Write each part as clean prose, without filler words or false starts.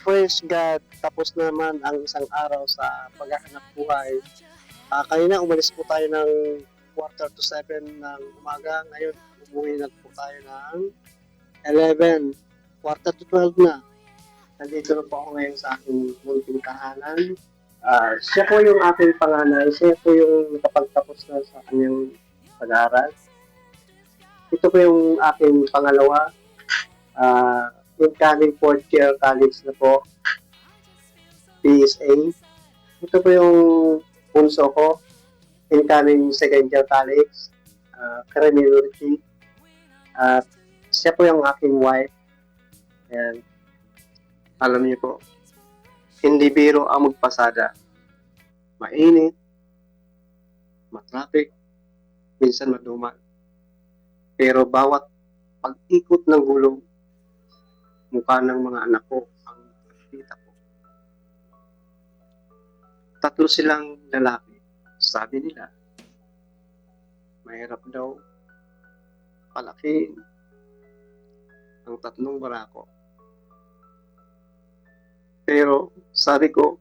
praise God, tapos naman ang isang araw sa paghahanap buhay. Kanina umalis po tayo ng 6:45 ng umaga. Ngayon, umuwi na po tayo ng 11, 11:45 na. Nandito na po ako ngayon sa aking munting tahanan. Siya po yung aking panganay. Siya po yung nakapagtapos na sa kanyang pag-aaral. Ito po yung aking pangalawa. Incoming fourth year college na po. PSA. Ito po yung punso ko. Incoming second year college. Criminology. At siya po yung aking wife. And alam niyo po, hindi biro ang magpasada. Mainit, matraffic, minsan maduman. Pero bawat pag-ikot ng gulong, mukha ng mga anak ko ang nakikita ko. 3 silang lalaki. Sabi nila, mahirap daw palakihin ang 3 barako. Pero sabi ko,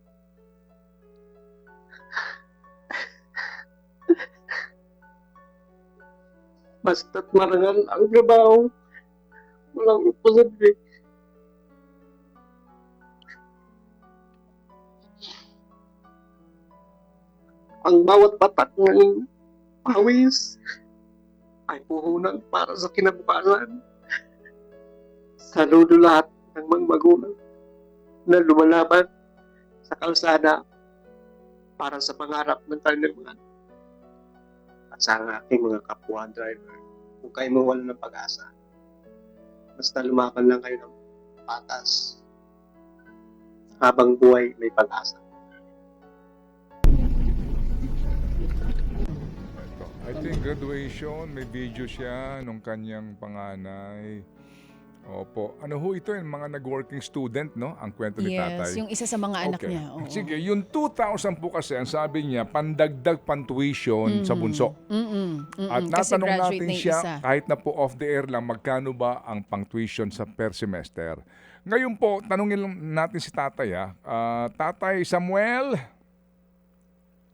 basta't marangal ang trabaho, walang imposible. Ang bawat patak ng pawis ay puhunan para sa kinabukasan. Saludo lahat ng mga magulang na lumalaban sa kalsada para sa pangarap ng kanilang mga anak. At sa aking mga kapwa driver, kung kayo mawala ng pag-asa, basta lumaban lang kayo ng patas habang buhay may pag-asa. I think graduation, may video siya nung kanyang panganay. Opo. Ano ho ito yung mga nag-working student, no? Ang kwento ni tatay. Yes, yung isa sa mga anak Okay. niya. Oo. Sige, yung 2,000 po kasi, ang sabi niya, pandagdag pantuition sa bunso. At Kasi natanong graduate natin na yung siya, isa. kahit na po off the air lang, magkano ba ang pang-tuition sa per semester. Ngayon po, tanungin lang natin si tatay. Tatay Samuel,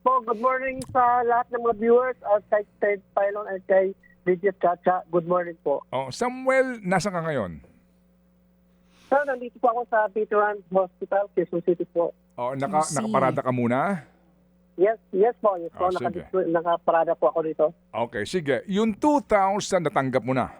Po, good morning sa lahat ng mga viewers at kay Ted Pylon at kay Bridget Chacha. Good morning po. Samuel, nasa ka ngayon? Sir, nandito po ako sa Veteran Hospital, Quezon City po. see. Nakaparada ka muna? Yes po. Yes po. Sige. Nakaparada po ako dito. Okay, sige. Yung 2,000 natanggap mo na.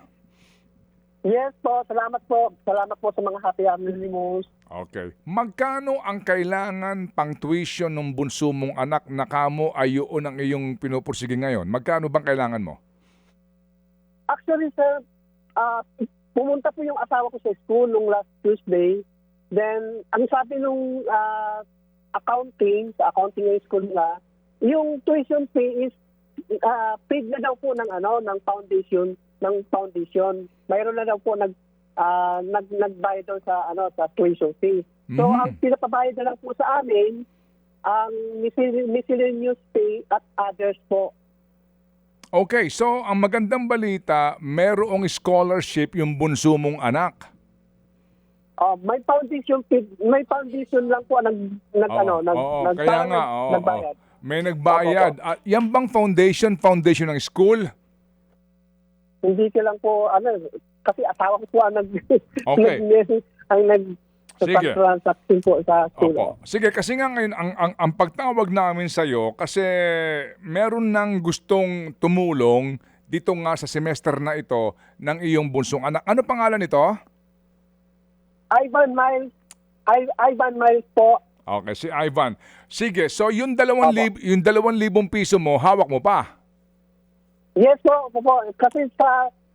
Yes po. Salamat po. Salamat po sa mga happy anonymous. Okay. Magkano ang kailangan pang tuition ng bunso mong anak na kamo ay yun ang iyong pinupursige ngayon? Magkano bang kailangan mo? Actually, sir, pumunta po yung asawa ko sa school nung last Tuesday. Then, ang sabi nung accounting, sa accounting ng school nila, yung tuition fee is paid na daw po ng foundation. Mayroon na daw po nagbayad daw sa tuition fee. So ang pinapabayad na lang po sa amin ang miscellaneous fee at others po. Okay, so ang magandang balita, merong scholarship yung bunso mong anak. May foundation fee, may foundation lang po nagbayad. May nagbayad. At yan bang foundation ng school? Hindi ko lang po kasi asawa ko po ang Okay. Sige. transaction po sa school. Opo. Sige, kasi nga ngayon, ang pagtawag namin sa'yo, kasi meron nang gustong tumulong dito nga sa semester na ito ng iyong bunsong anak. Ano pangalan nito? Ivan Miles po. Okay, si Ivan. Sige, so yung 2,000 piso mo, hawak mo pa? Yes po. Kasi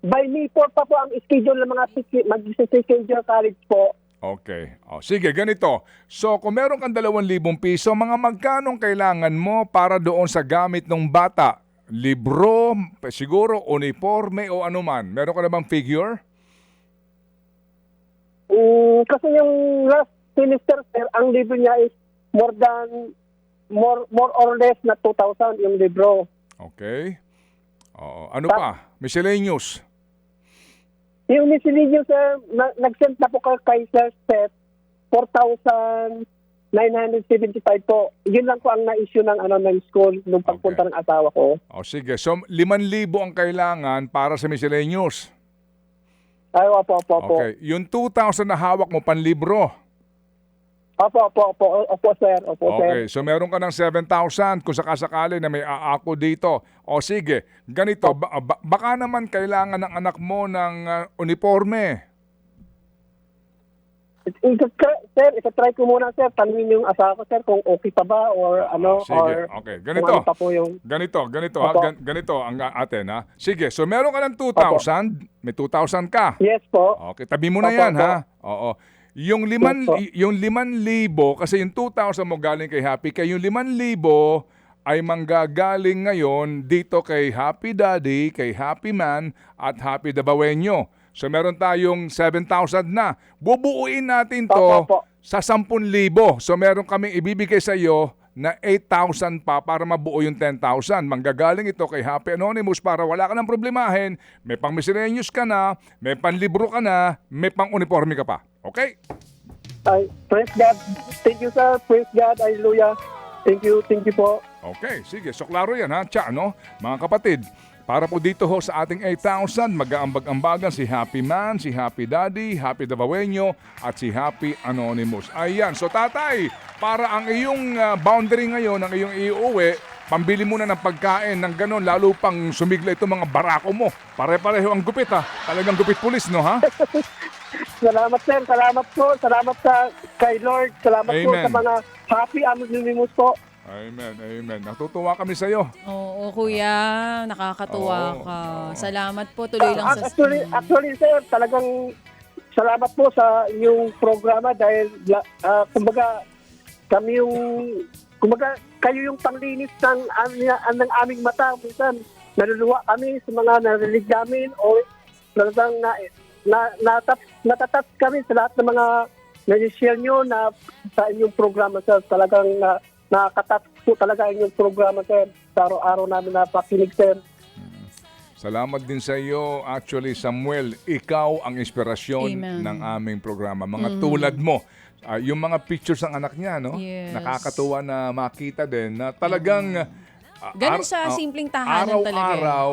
by May 4 pa po ang schedule ng mga mag-second year college po. Okay. Sige, ganito. So, kung meron kang 2,000 piso, mga magkanong kailangan mo para doon sa gamit ng bata? Libro, siguro, uniforme o anuman. Meron ka na bang figure? Kasi yung last semester, sir, ang libro niya is more or less na 2,000 yung libro. Okay. Ano pa? Miscellaneous. Yung miscellaneous, sir, nag-send na po kay Sir Steph 4,975 po. Yun lang po ang na-issue ng school nung pagpunta ng asawa ko. O sige, so 5,000 ang kailangan para sa miscellaneous. Ay, opo. Okay, yung 2,000 na hawak mo panlibro. Opo, sir. Okay, so meron ka ng 7,000 kung sakasakali na may aako dito. O sige, ganito, baka naman kailangan ng anak mo ng uniforme. Sir, itatry ko muna, sir. Tanungin yung asawa ko, sir, kung okay pa ba or ano. Sige, or okay. kung ano pa po yung... Ganito Opo. ganito ang atin ha. Sige, so meron ka ng 2,000, may 2,000 ka. Yes po. Okay, tabi mo na Opo, yan opo. ha. Oo. Yung Opo. 5,000 kasi yung 2,000 mo galing kay Happy, kaya yung 5,000 ay manggagaling ngayon dito kay Happy Daddy, kay Happy Man at Happy Dabawenyo. So meron tayong 7,000 na. Bubuuin natin to Opo. sa 10,000. So meron kaming ibibigay sa iyo na 8,000 pa para mabuo yung 10,000. Manggagaling ito kay Happy Anonymous para wala ka ng problemahin. May pang miscellaneous ka na, may panlibro ka na, may pang uniforme ka pa. Okay? Ay, praise God. Thank you, sir. Praise God. Hallelujah. Thank you po. Okay, sige. So klaro yan ha, tsa, no? Mga kapatid, para po dito ho sa ating 8,000, mag-aambag-ambagan si Happy Man, si Happy Daddy, Happy Dabawenyo, at si Happy Anonymous. Ayan, so tatay, para ang iyong boundary ngayon, ang iyong iuwi, pambili muna ng pagkain ng ganon, lalo pang sumigla itong mga barako mo. Pare-pareho ang gupit ha. Talagang gupit pulis, no ha? Salamat, sir. Salamat po. Salamat kay Lord. Salamat po Amen. sa mga Happy Anonymous po. Amen. Natutuwa kami sa iyo. Oo, kuya. Nakakatuwa Oo. ka. Salamat po. Tuloy lang sa... Actually, sir, talagang salamat po sa inyong programa dahil kumbaga kami yung kayo yung panglinis ng aming mata. Minsan naluluwa kami sa mga narinig namin o talagang natatas kami sa lahat ng mga na-share nyo na sa inyong programa, sir. Talagang nakakatas po talaga ang inyong programa, sir. Sa araw-araw namin napakinig, sir. Salamat din sa iyo. Actually, Samuel, ikaw ang inspirasyon Amen. ng aming programa. Mga tulad mo. Yung mga pictures ng anak niya, no? Yes. Nakakatuwa na makita din na talagang... Ganun sa simpleng tahanan talaga. Araw-araw,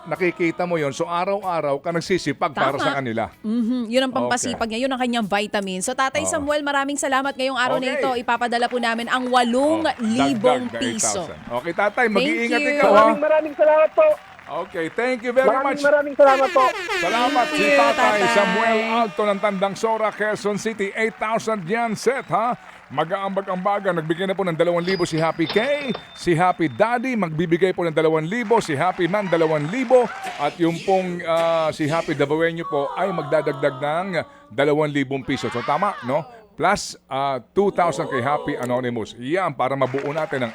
nakikita mo yon. So, araw-araw ka nagsisipag para Tama. sa kanila. Yun ang pampasipag niya. Yun ang kanyang vitamin. So, Tatay Oo. Samuel, maraming salamat ngayong araw na Okay. ito. Ipapadala po namin ang 8,000 Dagdag na piso. 8,000. Okay, tatay, mag-iingat you. ikaw, ha? Maraming salamat po. Okay, thank you very much. Maraming salamat po. Salamat si you, Tatay Tatay. Samuel Alto ng Tandang Sora, Quezon City. 8,000 yan set, ha? Mag-aambag-ambagan. Nagbigay na po ng 2,000 si Happy K. Si Happy Daddy, magbibigay po ng 2,000. Si Happy Man, 2,000. At yung pong si Happy Dabawenyo po ay magdadagdag ng 2,000 piso. So tama, no? Plus 2,000 kay Happy Anonymous. Yan, para mabuo natin ng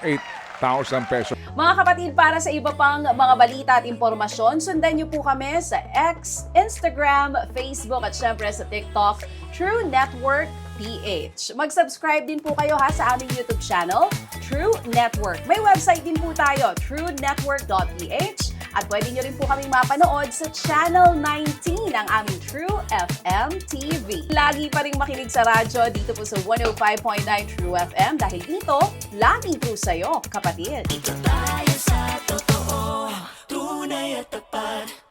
8,000 pesos. Mga kapatid, para sa iba pang mga balita at impormasyon, sundan niyo po kami sa X, Instagram, Facebook at syempre sa TikTok, True Network PH. Mag-subscribe din po kayo ha sa aming YouTube channel, True Network. May website din po tayo, truenetwork.ph, at pwede nyo rin po kaming mapanood sa Channel 19 ng aming True FM TV. Lagi pa rin makinig sa radyo dito po sa 105.9 True FM dahil dito, laging true sa'yo, kapatid. Tayo sa totoo, tunay at tapat.